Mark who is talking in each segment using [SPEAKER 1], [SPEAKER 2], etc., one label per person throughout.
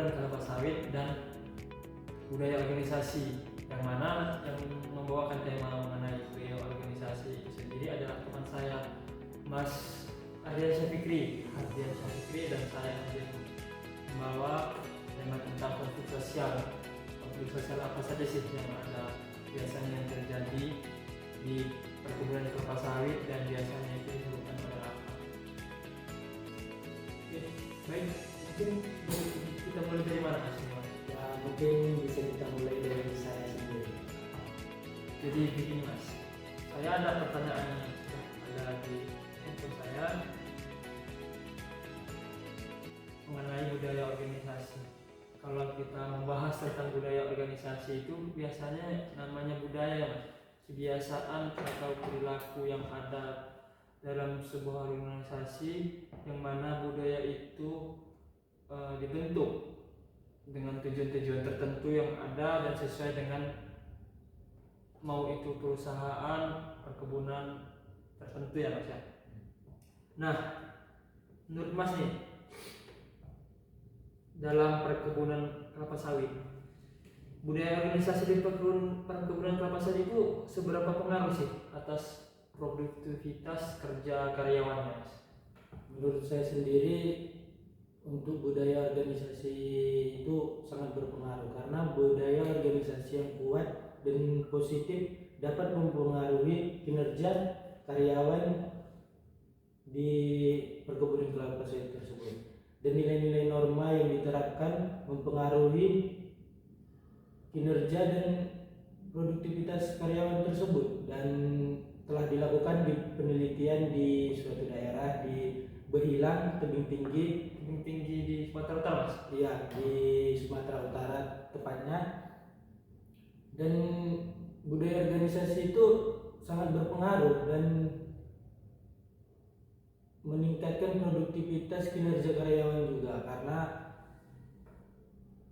[SPEAKER 1] perkebunan kelapa sawit dan budaya organisasi, yang mana yang membawakan tema mengenai budaya organisasi itu sendiri adalah teman saya, Mas Ardiansyah Fikri, dan saya yang membawa tema tentang konflik sosial. Konflik sosial apa saja sih yang ada biasanya yang terjadi di perkebunan kelapa sawit dan biasanya itu disebabkan oleh apa? Oke, baik, mungkin kita mulai dari mana Mas?
[SPEAKER 2] Ya, mungkin bisa kita mulai dari saya sendiri.
[SPEAKER 1] Jadi begini Mas, saya ada pertanyaan yang ada di handphone saya mengenai budaya organisasi. Kalau kita membahas tentang budaya organisasi itu biasanya namanya budaya Mas, kebiasaan atau perilaku yang ada dalam sebuah organisasi yang mana budaya itu dibentuk dengan tujuan-tujuan tertentu yang ada dan sesuai dengan mau itu perusahaan, perkebunan tertentu ya Mas ya. Nah, menurut Mas nih, dalam perkebunan kelapa sawit, budaya organisasi di perkebunan kelapa sawit itu seberapa pengaruh sih atas produktivitas kerja karyawannya Mas?
[SPEAKER 2] Menurut saya sendiri, untuk budaya organisasi itu sangat berpengaruh, karena budaya organisasi yang kuat dan positif dapat mempengaruhi kinerja karyawan di perkebunan kelapa sawit tersebut, dan nilai-nilai norma yang diterapkan mempengaruhi kinerja dan produktivitas karyawan tersebut, dan telah dilakukan di penelitian di suatu daerah di Behilang, tebing tinggi
[SPEAKER 1] di Sumatera Utara Mas?
[SPEAKER 2] Iya, di Sumatera Utara tepatnya. Dan budaya organisasi itu sangat berpengaruh dan meningkatkan produktivitas kinerja karyawan juga, karena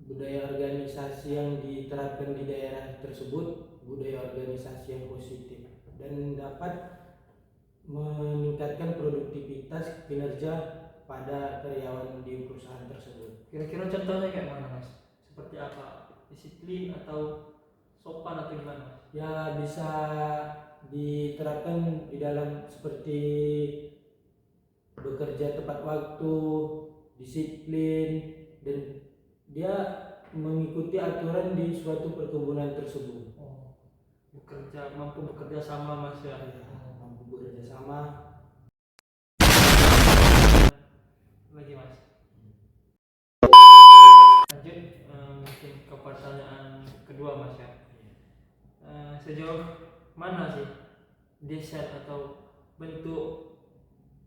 [SPEAKER 2] budaya organisasi yang diterapkan di daerah tersebut budaya organisasi yang positif dan dapat meningkatkan produktivitas kinerja pada karyawan di perusahaan tersebut.
[SPEAKER 1] Kira-kira contohnya kayak mana Mas? Seperti apa? Disiplin atau sopan atau gimana Mas?
[SPEAKER 2] Ya, bisa diterapkan di dalam seperti bekerja tepat waktu, disiplin, dan dia mengikuti aturan di suatu perkebunan tersebut.
[SPEAKER 1] Mampu bekerja sama Mas ya.
[SPEAKER 2] Mampu bekerja sama.
[SPEAKER 1] Lagi Mas. Lanjut mungkin ke pertanyaan kedua Mas ya. Sejauh mana sih desain atau bentuk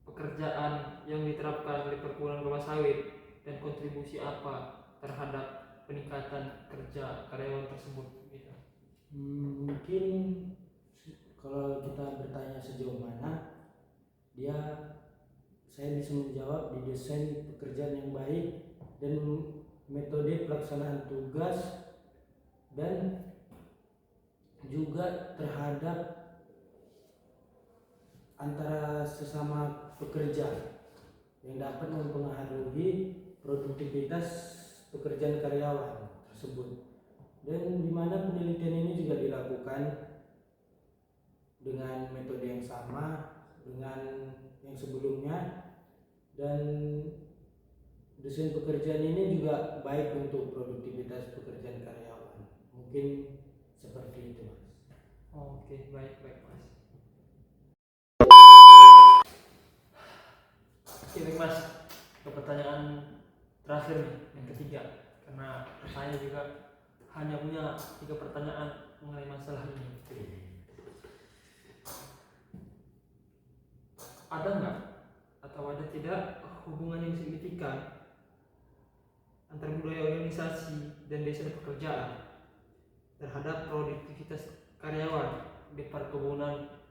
[SPEAKER 1] pekerjaan yang diterapkan di perkebunan kelapa sawit dan kontribusi apa terhadap peningkatan kerja karyawan tersebut gitu?
[SPEAKER 2] Mungkin kalau kita bertanya sejauh mana, saya bisa menjawab di desain pekerjaan yang baik dan metode pelaksanaan tugas, dan juga terhadap antara sesama pekerja yang dapat mempengaruhi produktivitas pekerjaan karyawan tersebut. Dan di mana penelitian ini juga dilakukan dengan metode yang sama dengan yang sebelumnya, dan desain pekerjaan ini juga baik untuk produktivitas pekerjaan karyawan. Mungkin seperti itu Mas.
[SPEAKER 1] Oke, baik Mas. Oke baik Mas, ke pertanyaan terakhir nih, yang ketiga, karena saya juga hanya punya 3 pertanyaan mengenai masalah ini. Ada nggak atau ada tidak hubungan yang signifikan antara budaya organisasi dan desain pekerjaan terhadap produktivitas karyawan di perkebunan,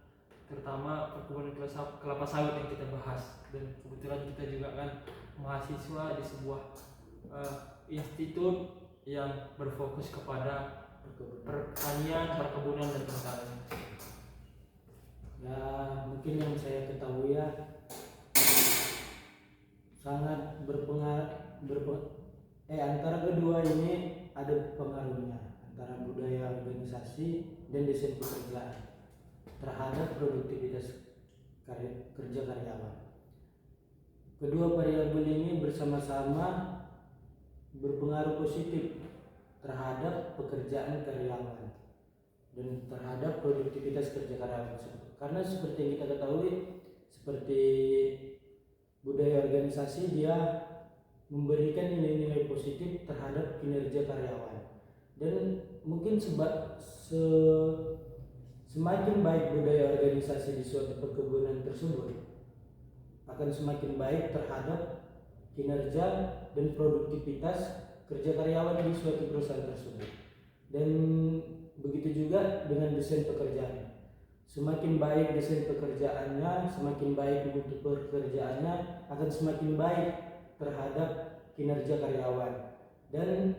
[SPEAKER 1] terutama perkebunan kelapa sawit yang kita bahas? Dan kebetulan kita juga kan mahasiswa di sebuah institut yang berfokus kepada pertanian, perkebunan dan pertanian.
[SPEAKER 2] Ya, mungkin yang saya ketahui ya sangat antara kedua ini ada pengaruhnya, antara budaya organisasi dan desain pekerjaan terhadap produktivitas kerja karyawan. Kedua variabel ini bersama-sama berpengaruh positif terhadap pekerjaan karyawan dan terhadap produktivitas kerja karyawan tersebut. Karena seperti yang kita ketahui, seperti budaya organisasi, dia memberikan nilai-nilai positif terhadap kinerja karyawan, dan mungkin semakin baik budaya organisasi di suatu perkebunan tersebut akan semakin baik terhadap kinerja dan produktivitas kerja karyawan di suatu perusahaan tersebut. Dan begitu juga dengan desain pekerjaan. Semakin baik desain pekerjaannya, semakin baik mutu pekerjaannya, akan semakin baik terhadap kinerja karyawan, dan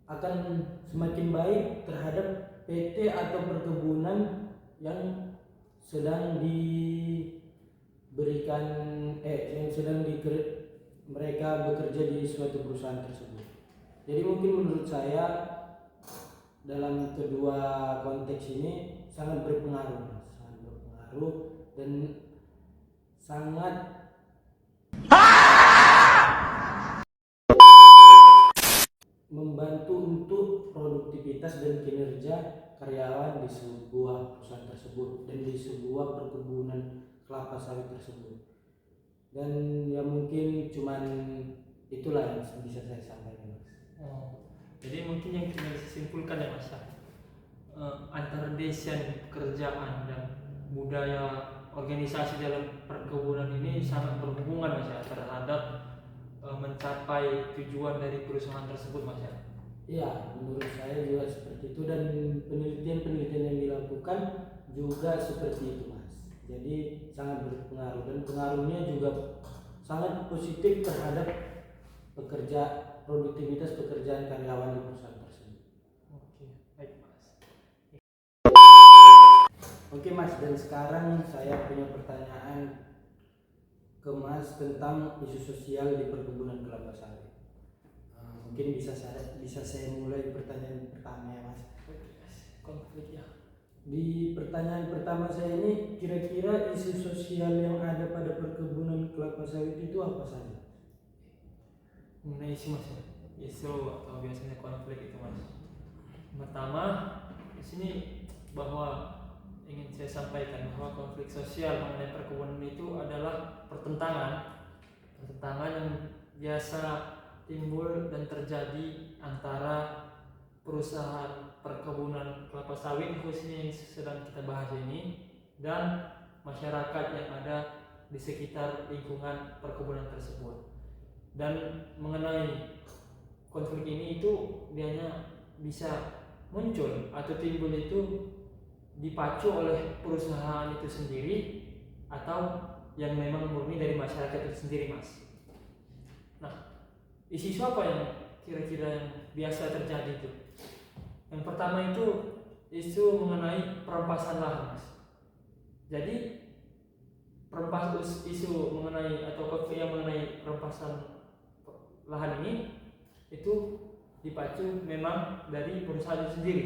[SPEAKER 2] akan semakin baik terhadap PT atau perkebunan yang sedang mereka bekerja di suatu perusahaan tersebut. Jadi mungkin menurut saya dalam kedua konteks ini sangat berpengaruh dan sangat membantu untuk produktivitas dan kinerja karyawan di sebuah perusahaan tersebut dan di sebuah perkebunan kelapa sawit tersebut. Dan ya mungkin cuman itulah yang bisa saya sampaikan, Mas.
[SPEAKER 1] Jadi mungkin yang kita bisa simpulkan ya Mas, antara desain pekerjaan dan budaya organisasi dalam perkebunan ini sangat berhubungan Mas ya, terhadap mencapai tujuan dari perusahaan tersebut Mas ya.
[SPEAKER 2] Iya, menurut saya juga seperti itu, dan penelitian yang dilakukan juga seperti itu Mas. Jadi sangat berpengaruh, dan pengaruhnya juga sangat positif terhadap produktivitas pekerjaan karyawan di perusahaan tersebut.
[SPEAKER 1] Oke, baik Mas.
[SPEAKER 2] Oke Mas, dan sekarang saya punya pertanyaan ke Mas tentang isu sosial di perkebunan kelapa sawit. Mungkin bisa saya mulai pertanyaan pertama ya Mas.
[SPEAKER 1] Konflik ya.
[SPEAKER 2] Di pertanyaan pertama saya ini, kira-kira isu sosial yang ada pada perkebunan kelapa sawit itu apa saja?
[SPEAKER 1] Mengenai isu Mas ya, isu atau biasanya konflik itu Mas. Pertama, di sini bahwa ingin saya sampaikan bahwa konflik sosial mengenai perkebunan itu adalah pertentangan yang biasa timbul dan terjadi antara perusahaan perkebunan kelapa sawit khususnya yang sedang kita bahas ini dan masyarakat yang ada di sekitar lingkungan perkebunan tersebut. Dan mengenai konflik ini itu dianya bisa muncul atau timbul itu dipacu oleh perusahaan itu sendiri atau yang memang murni dari masyarakat itu sendiri Mas. Nah, isu apa yang kira-kira yang biasa terjadi itu? Yang pertama itu isu mengenai perampasan lahan Mas. Jadi isu mengenai atau konflik yang mengenai perampasan lahan ini itu dipacu memang dari perusahaan itu sendiri.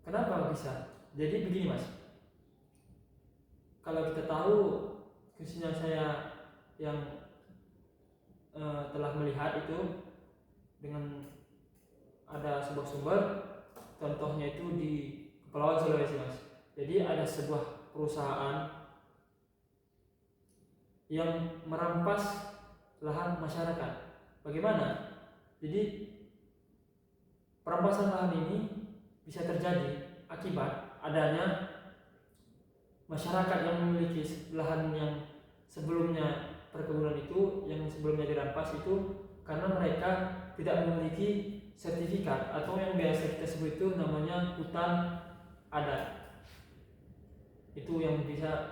[SPEAKER 1] Kenapa bisa? Jadi begini Mas, kalau kita tahu, khususnya saya yang telah melihat itu dengan ada sebuah sumber, contohnya itu di Kepulauan Sulawesi Mas. Jadi ada sebuah perusahaan yang merampas lahan masyarakat. Bagaimana? Jadi perampasan lahan ini bisa terjadi akibat adanya masyarakat yang memiliki lahan yang sebelumnya perkebunan itu, yang sebelumnya dirampas itu karena mereka tidak memiliki sertifikat atau yang biasa kita sebut itu namanya hutan adat. Itu yang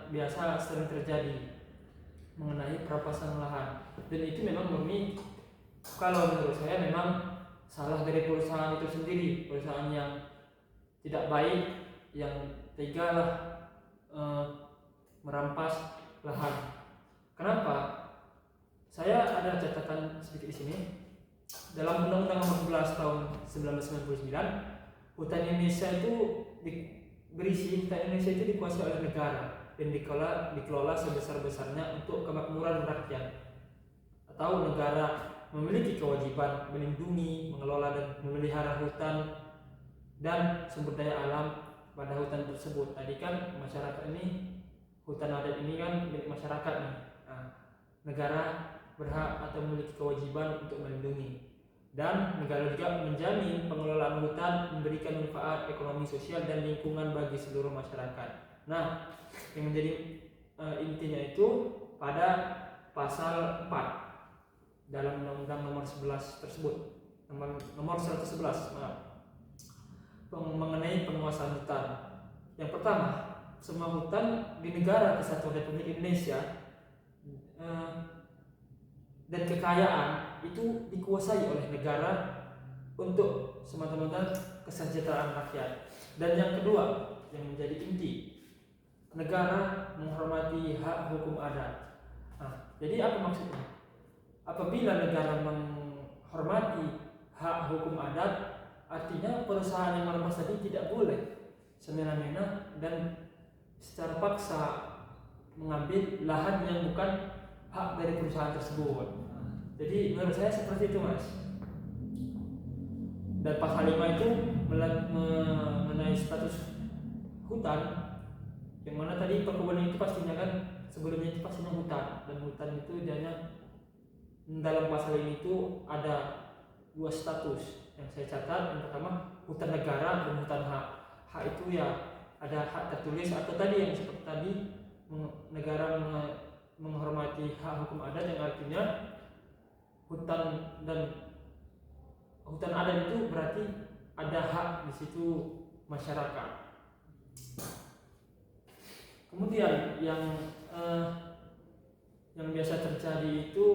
[SPEAKER 1] biasa sering terjadi mengenai perampasan lahan, dan itu memang murni, kalau menurut saya memang salah dari perusahaan itu sendiri, perusahaan yang tidak baik, yang tega lah merampas lahan. Kenapa? saya ada catatan sedikit di sini. Dalam Undang-Undang Nomor 11 Tahun 1999, hutan Indonesia itu berisi hutan Indonesia itu dikuasai oleh negara dan dikelola sebesar-besarnya untuk kemakmuran rakyat, atau negara memiliki kewajiban melindungi, mengelola dan memelihara hutan dan sumber daya alam pada hutan tersebut. Tadi kan masyarakat ini, hutan adat ini kan milik masyarakat nih. Nah, negara berhak atau memiliki kewajiban untuk melindungi, dan negara juga menjamin pengelolaan hutan memberikan manfaat ekonomi, sosial dan lingkungan bagi seluruh masyarakat. Nah, yang menjadi intinya itu pada pasal 4 dalam Undang-Undang Nomor 11 tersebut, nomor 111, mengenai penguasaan hutan. Yang pertama, semua hutan di negara Kesatuan Republik Indonesia dan kekayaan itu dikuasai oleh negara untuk semata-mata kesejahteraan rakyat. Dan yang kedua, yang menjadi inti, negara menghormati hak hukum adat. Nah, jadi apa maksudnya? Apabila negara menghormati hak hukum adat, artinya perusahaan yang melepas tadi tidak boleh semena-mena dan secara paksa mengambil lahan yang bukan hak dari perusahaan tersebut. Jadi menurut saya seperti itu, Mas. Dan pasal 5 itu mengenai status hutan, yang mana tadi perkebunan itu pastinya kan sebelumnya itu pastinya hutan, dan hutan itu dianya dalam pasal ini itu ada 2 status yang saya catat. Yang pertama hutan negara dan hutan hak. Hak itu ya ada hak tertulis atau tadi yang seperti tadi negara menghormati hak hukum adat, yang artinya hutan adat itu berarti ada hak di situ masyarakat. Kemudian yang biasa terjadi itu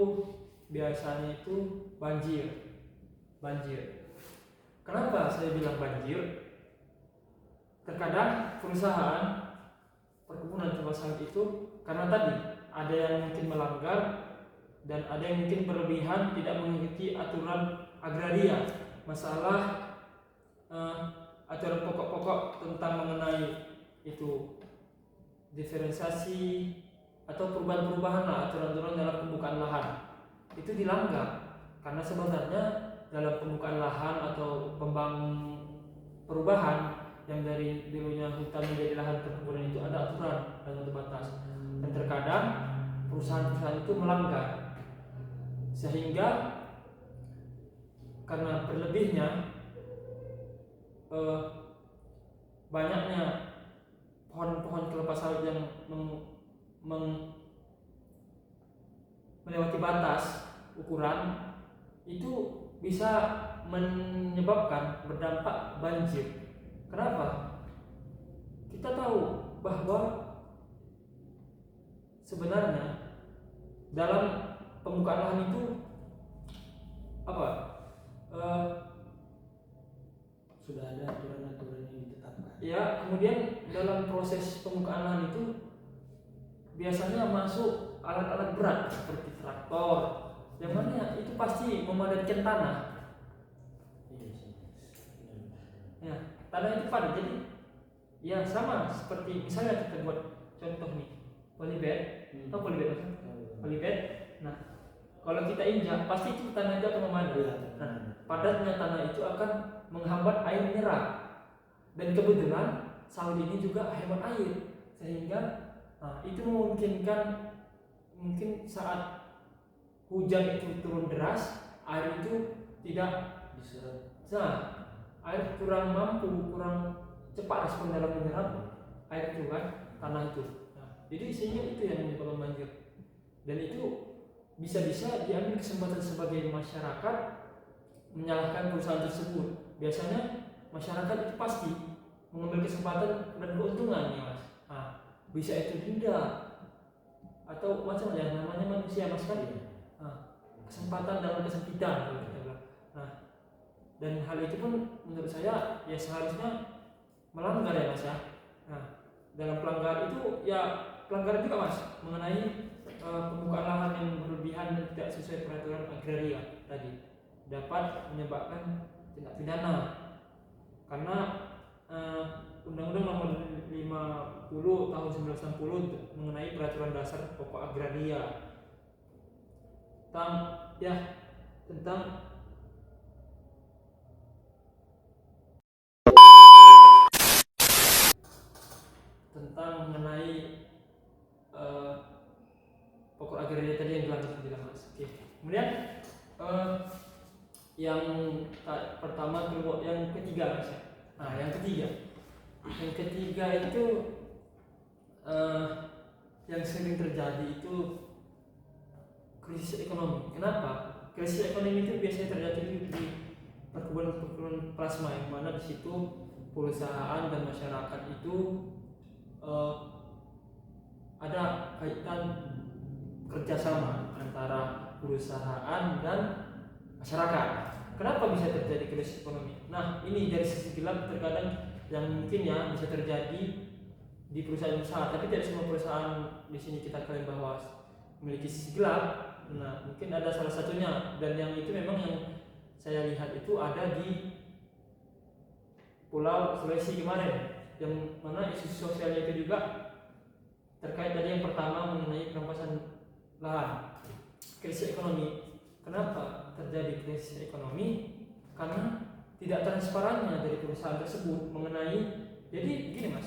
[SPEAKER 1] biasanya itu banjir. Kenapa saya bilang banjir? Terkadang perusahaan perkebunan kelapa sawit itu karena tadi ada yang mungkin melanggar dan ada yang mungkin berlebihan, tidak mengikuti aturan agraria, masalah aturan pokok-pokok tentang mengenai itu diferensiasi atau perubahan-perubahan lah, aturan-aturan dalam pembukaan lahan itu dilanggar. Karena sebenarnya dalam pembukaan lahan atau perubahan yang dari dulunya hutan menjadi lahan perkebunan itu ada aturan dan terbatas, dan terkadang perusahaan-perusahaan itu melanggar, sehingga karena berlebihnya banyaknya pohon-pohon kelapa sawit yang melewati batas ukuran itu bisa menyebabkan berdampak banjir. Kenapa? Kita tahu bahwa sebenarnya dalam pembukaan lahan itu
[SPEAKER 2] sudah ada aturan-aturan yang ditetapkan.
[SPEAKER 1] Ya, kemudian dalam proses pembukaan lahan itu biasanya masuk alat-alat berat seperti traktor, yang mana itu pasti memadatkan tanah. Ya, tanah itu padat. Jadi ya sama seperti misalnya kita buat contoh nih, polybed. Tahu polybed maksudnya? Polybed. Nah, kalau kita injak pasti itu tanah itu akan memadat. Nah, padatnya tanah itu akan menghambat air menyerap. Dan kebetulan sawit ini juga hemat air, sehingga itu memungkinkan mungkin saat hujan itu turun deras, air itu tidak diserap. Nah, air kurang cepat respon dalam menyerap air itu kan, tanah itu. Nah, jadi sehingga itu yang menyebabkan banjir. Dan itu bisa-bisa diambil kesempatan sebagai masyarakat menyalahkan perusahaan tersebut. Biasanya masyarakat itu pasti mengambil kesempatan dan keuntungan ya, Mas. Bisa itu denda atau macam yang namanya manusia, Mas, kan. Kesempatan dalam kesempitan kalau kita bilang. Dan hal itu pun menurut saya ya seharusnya melanggar ya, Mas ya. Dalam pelanggar itu ya pelanggaran juga, Mas, mengenai pembukaan lahan yang berlebihan dan tidak sesuai peraturan agraria tadi dapat menyebabkan tindak pidana karena Undang-Undang Nomor 50 Tahun 1960 mengenai peraturan dasar pokok agraria tentang mengenai pokok agraria tadi yang dilanjutkan Mas. Oke. Kemudian yang pertama yang ketiga Mas. Yang ketiga itu yang sering terjadi itu krisis ekonomi. Kenapa? Krisis ekonomi itu biasanya terjadi di perkebunan plasma yang mana di situ perusahaan dan masyarakat itu ada kaitan kerjasama antara perusahaan dan masyarakat. Kenapa bisa terjadi krisis ekonomi? Nah, ini dari sisi gelap terkadang yang mungkin ya bisa terjadi di perusahaan besar, tapi tidak semua perusahaan di sini kita klaim bahwa memiliki sisi gelap. Nah, mungkin ada salah satunya dan yang itu memang yang saya lihat itu ada di Pulau Sulawesi kemarin, yang mana isu sosialnya itu juga terkait tadi yang pertama mengenai perampasan lahan. Krisis ekonomi. Kenapa terjadi krisis ekonomi? Karena tidak transparannya dari perusahaan tersebut mengenai. Jadi begini Mas,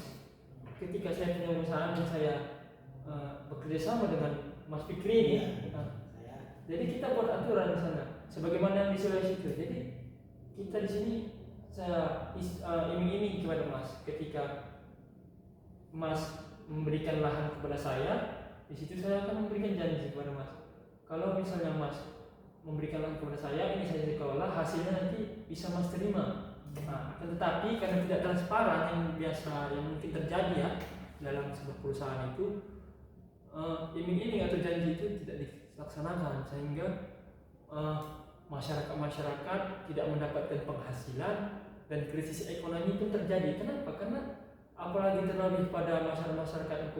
[SPEAKER 1] ketika saya punya perusahaan dan saya bekerja sama dengan Mas Fikri ini, jadi kita buat aturan di sana, sebagaimana yang di Sulawesi itu. Jadi kita di sini saya iming-iming kepada Mas, ketika Mas memberikan lahan kepada saya, di situ saya akan memberikan janji kepada Mas. Kalau misalnya Mas memberikan lahan kepada saya, ini saya dikelola, hasilnya nanti bisa Mas terima. Nah, tetapi karena tidak transparan yang biasa yang mungkin terjadi ya dalam sebuah perusahaan itu, iming-iming atau janji itu tidak dilaksanakan sehingga masyarakat tidak mendapatkan penghasilan dan krisis ekonomi pun terjadi. Kenapa? Karena apalagi terlebih pada masyarakat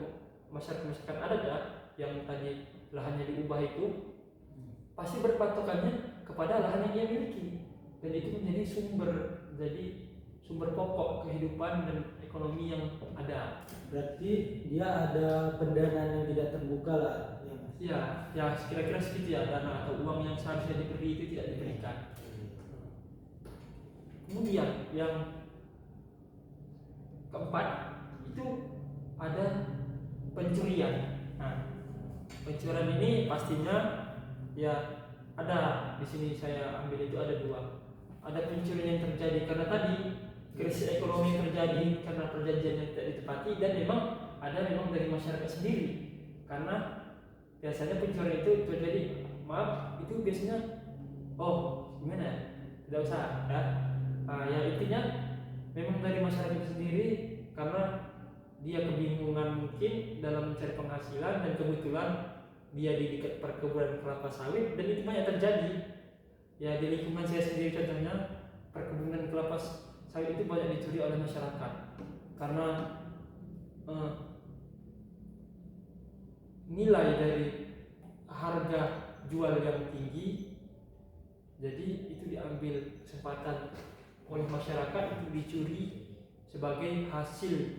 [SPEAKER 1] adat ya, yang tadi lahannya diubah itu pasti berpatokannya kepada lahan yang dia miliki, dan itu menjadi sumber pokok kehidupan dan ekonomi yang ada.
[SPEAKER 2] Berarti dia ada pendanaan yang tidak terbuka lah ya?
[SPEAKER 1] Ya kira-kira segitu ya, dana atau uang yang seharusnya diberi itu tidak diberikan. Kemudian yang keempat itu ada pencurian. Nah, pencurian ini pastinya ya ada di sini saya ambil itu ada dua. Ada pencurian yang terjadi karena tadi krisis ekonomi yang terjadi karena perjanjian yang tidak ditepati, dan memang dari masyarakat sendiri. Karena biasanya pencurian itu terjadi, maaf itu biasanya gimana ya, tidak usah ya. Ya intinya memang dari masyarakat sendiri karena dia kebingungan mungkin dalam mencari penghasilan, dan kebetulan dia di dekat perkebunan kelapa sawit, dan itu banyak terjadi ya di lingkungan saya sendiri. Contohnya perkebunan kelapa sawit itu banyak dicuri oleh masyarakat karena nilai dari harga jual yang tinggi, jadi itu diambil kesempatan oleh masyarakat itu dicuri sebagai hasil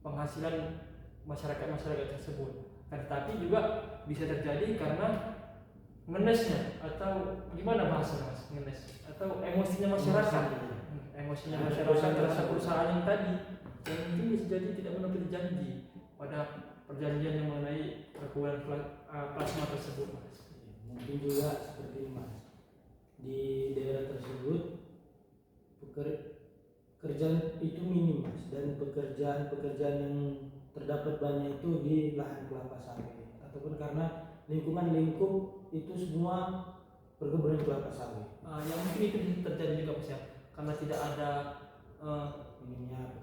[SPEAKER 1] penghasilan masyarakat tersebut. Tetapi juga bisa terjadi karena ngenesnya, atau gimana bahasa Mas, ngenes atau emosinya masyarakat terhadap perusahaan yang tadi, yang mungkin bisa jadi tidak menepati janji pada perjanjian yang mengenai perkebunan plasma tersebut Mas.
[SPEAKER 2] Mungkin juga seperti Mas, di daerah tersebut pekerjaan itu minim Mas, dan pekerjaan yang terdapat banyak itu di lahan kelapa sawit, ataupun karena lingkungan lingkup itu semua perkebunan kelapa sawit.
[SPEAKER 1] Yang mungkin itu terjadi juga Mas ya, karena tidak ada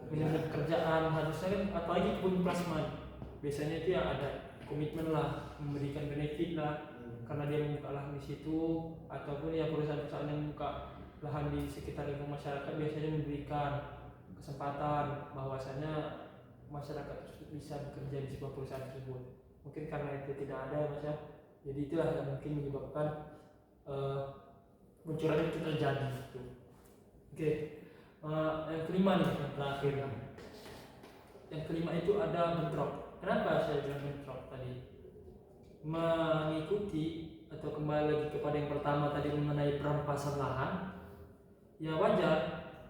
[SPEAKER 1] minimnya pekerjaan. Harusnya kan apalagi kebun plasma biasanya itu ya ada komitmen lah, memberikan benefit lah, karena dia membuka lahan di situ, ataupun ya perusahaan-perusahaan yang membuka lahan di sekitar lingkungan masyarakat biasanya memberikan kesempatan bahwasanya masyarakat tersebut bisa bekerja di sebuah perusahaan tersebut. Mungkin karena itu tidak ada mas ya. Jadi itulah yang mungkin menyebabkan pencurian itu terjadi gitu. Oke. Yang kelima nih, yang terakhir. Yang kelima itu ada bentrok. Kenapa saya bilang bentrok tadi? Mengikuti atau kembali lagi kepada yang pertama tadi mengenai perampasan lahan, ya wajar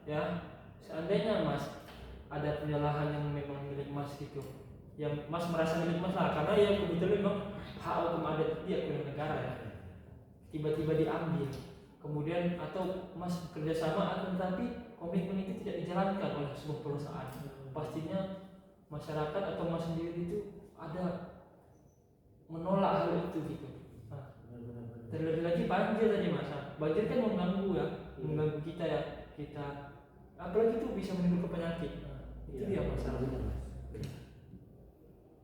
[SPEAKER 1] ya. Seandainya mas ada punya lahan yang memang milik mas gitu, yang mas merasa milik mas lah, karena ya kebetulan memang hak hukum adat dia punya negara ya, tiba-tiba diambil, kemudian atau mas bekerja sama akan tetapi komitmen itu tidak dijalankan oleh sebuah perusahaan, pastinya masyarakat atau mas sendiri itu ada menolak hal itu gitu. Nah, terlebih lagi banjir tadi mas, banjir kan mengganggu ya, mengganggu kita ya, kita apalagi itu bisa menimbulkan penyakit. Itu dia masalahnya.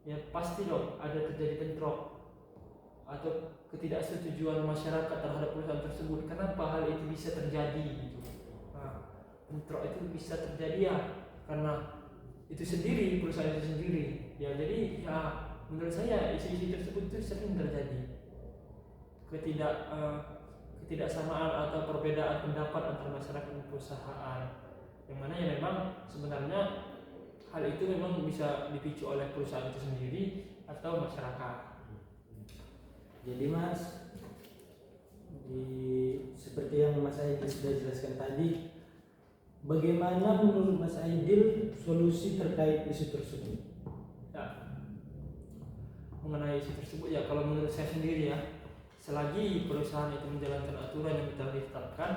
[SPEAKER 1] Ya pasti dong ada terjadi bentrok atau ketidaksetujuan masyarakat terhadap perusahaan tersebut. Kenapa hal itu bisa terjadi gitu? Nah, bentrok itu bisa terjadi ya karena itu sendiri, perusahaan itu sendiri. Ya jadi ya menurut saya isu-isu tersebut itu sering terjadi. Ketidaksamaan atau perbedaan pendapat antara masyarakat dan perusahaan. Yang mana ya memang sebenarnya hal itu memang bisa dipicu oleh perusahaan itu sendiri atau masyarakat.
[SPEAKER 2] Jadi mas, seperti yang Mas Aidil sudah jelaskan tadi, bagaimana menurut Mas Aidil solusi terkait isu tersebut?
[SPEAKER 1] Ya, mengenai isu tersebut ya kalau menurut saya sendiri ya, selagi perusahaan itu menjalankan aturan yang telah ditetapkan,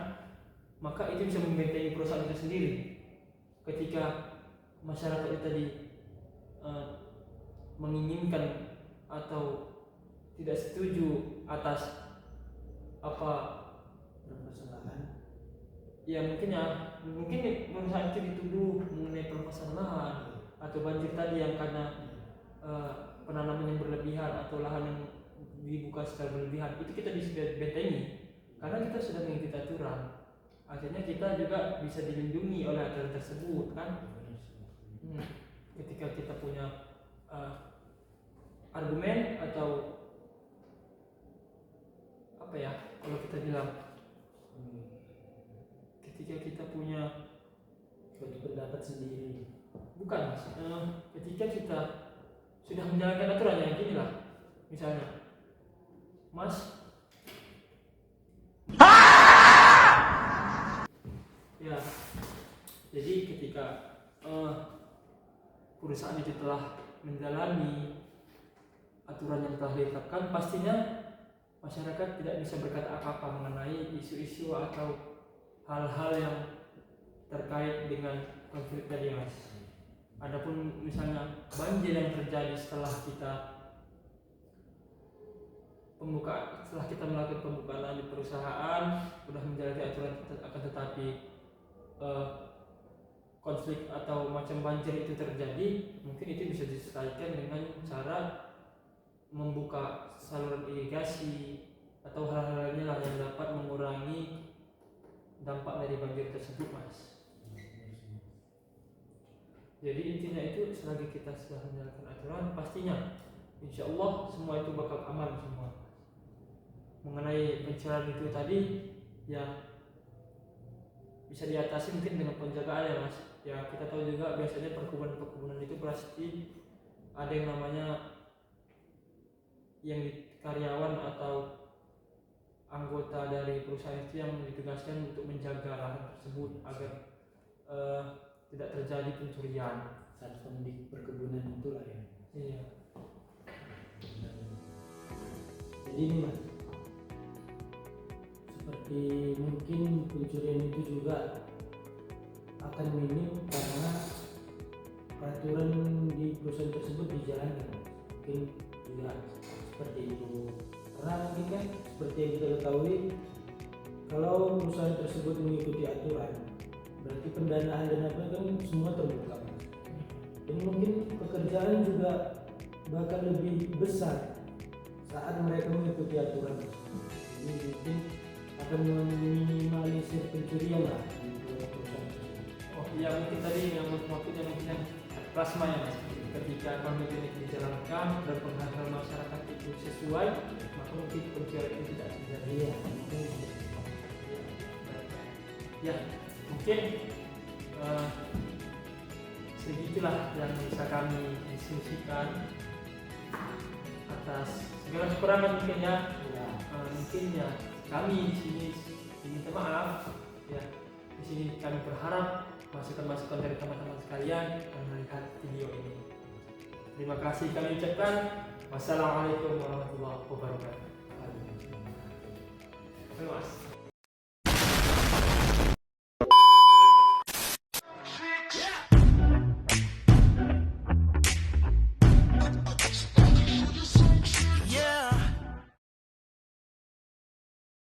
[SPEAKER 1] maka itu bisa membentengi perusahaan itu sendiri. Ketika masyarakat itu tadi menginginkan atau tidak setuju atas apa
[SPEAKER 2] Permasalahan
[SPEAKER 1] ya mungkin perusahaan itu dituduh mengenai perampasan lahan atau banjir tadi yang karena penanaman yang berlebihan atau lahan yang dibuka secara berlebihan, itu kita bisa bentengi karena kita sudah mengikuti aturan. Akhirnya kita juga bisa dilindungi oleh aturan tersebut kan. Ketika kita punya argumen atau apa ya kalau kita bilang, ketika kita punya
[SPEAKER 2] suatu pendapat sendiri,
[SPEAKER 1] bukan mas, ketika kita sudah menjalankan aturan yang gini lah, misalnya mas ya jadi ketika perusahaan itu telah menjalani aturan yang telah ditetapkan, pastinya masyarakat tidak bisa berkata apa-apa mengenai isu-isu atau hal-hal yang terkait dengan konflik tadi mas. Adapun misalnya banjir yang terjadi setelah kita melakukan pembukaan di perusahaan, sudah menjalani aturan, akan tetapi konflik atau macam banjir itu terjadi, mungkin itu bisa diselesaikan dengan cara membuka saluran irigasi atau hal-hal lainnya lah yang dapat mengurangi dampak dari banjir tersebut mas. Jadi intinya itu selagi kita sudah menjalankan aturan, pastinya insya Allah semua itu bakal aman semua. Mengenai pencurian itu tadi ya bisa diatasi mungkin dengan penjagaan ya mas. Ya kita tahu juga biasanya perkebunan itu pasti ada yang namanya yang karyawan atau anggota dari perusahaan itu yang ditugaskan untuk menjaga lahan tersebut agar tidak terjadi pencurian.
[SPEAKER 2] satpam di perkebunan itulah ya.
[SPEAKER 1] Iya.
[SPEAKER 2] Jadi ini mas, seperti mungkin pencurian itu juga akan minim karena peraturan di perusahaan tersebut dijalankan. Mungkin juga seperti itu. Karena mungkin kan seperti yang kita ketahui, kalau perusahaan tersebut mengikuti aturan, berarti pendanaan dan apa kan semua terbuka. Dan mungkin pekerjaan juga bakal lebih besar saat mereka mengikuti aturan. Ini mungkin akan meminimalisir pencurian lah di perusahaan.
[SPEAKER 1] Oh iya mungkin tadi yang maksudnya mungkin yang plasma ya mas. ketika konten itu dijalankan dan penghargaan masyarakat itu sesuai, maka mungkin pencurian itu tidak terjadi.
[SPEAKER 2] Iya.
[SPEAKER 1] Ya, mungkin segitulah yang bisa kami diskusikan atas segala kekurangan mungkin ya.
[SPEAKER 2] Ya.
[SPEAKER 1] Mungkin ya kami di sini minta maaf ya. Di sini kami berharap masukan-masukan dari teman-teman sekalian yang melihat video ini. Terima kasih kami ucapkan. Wassalamualaikum warahmatullahi wabarakatuh. Terima kasih.